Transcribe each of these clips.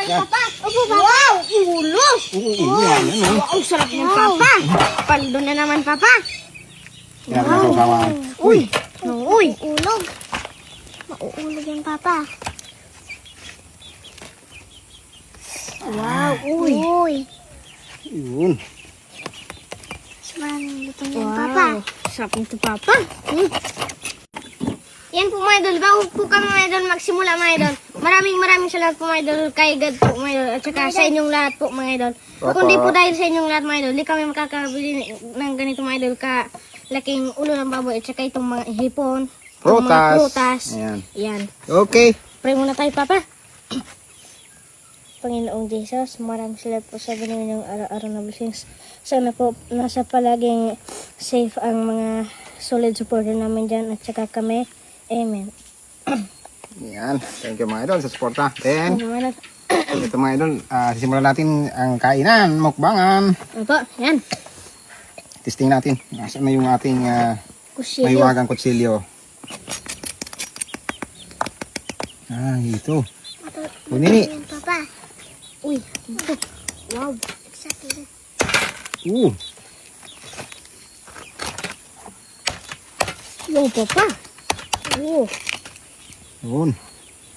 Papa. Opo, Papa. Wow, ulos. Wow, sarap ng Papa. Paldo na naman, Papa. Wow. Uy. Uy. Ulog. Mauulog yan, Papa. Wow, uy. Yun. Maraming lutong yan, Papa. Sarap nito, Papa. Yan po, mga idol. Bago po kami, mga idol, magsimula, mga idol. Maraming salamat po, mga idol, kay God po, mga idol, at saka sa inyong lahat po, mga idol. Kung di po dahil sa inyong lahat, mga idol, di kami makakabili ng ganito, mga idol, laking ulo ng baboy, at saka itong mga hipon, itong mga prutas. Ayan. Yan. Okay. Pray muna tayo, Papa. Panginoong Jesus, maraming salamat po sa binigay ng araw-araw na blessings. Sana po nasa palaging safe ang mga solid supporter namin dyan at saka kami. Amen. Ayan. Thank you mga idol sa suporta. Then, Ano, ito mga idol, sisimulan natin ang kainan, mukbangan. Opo, yan. Testing natin. Nasaan na yung ating Kusilyo. mahiwagang kutsilyo. Ito. Bunini. Papa. Uy, ito. Wow. Exactly. Wow, Papa. Oh, Yun.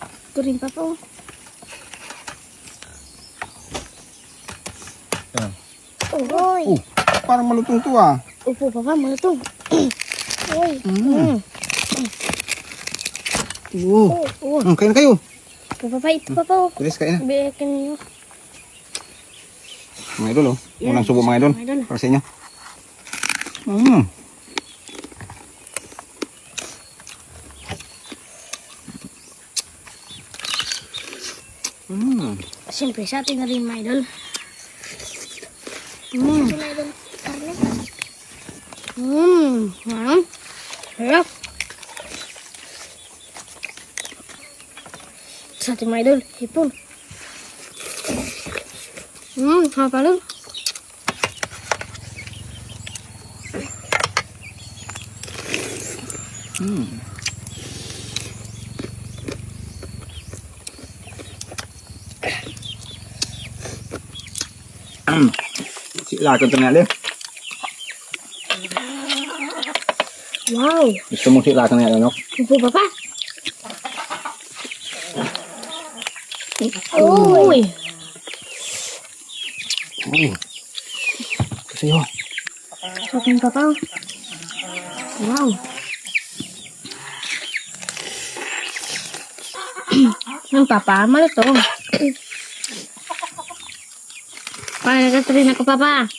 ito rin, Papa. Oh. Ayan. Uy. Parang malutong to Opo, Papa, malutong. Uy. Kain na kayo. Ito, Papa, ito, Papa. Oh. Bilis, kain na. Biyakin niyo. Mga idol, Yan. unang subo mga idol. Mga idol. Para sa inyo. Siyempre, sa atin na rin, mga idol. Sarap. Sa atin, mga idol, hipon. Hapalong. Silakan ternyata. Wow. Gusto mong silakan na yan, no? Opo, Papa. Uy. Kasi yun. Sa atin, Papa. Wow. Ang Papa, malutong. Paano nagkatarin ako, Papa?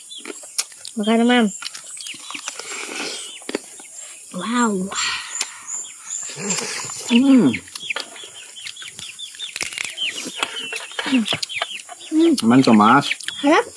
Baka naman. Wow. Naman Tomas. Harap.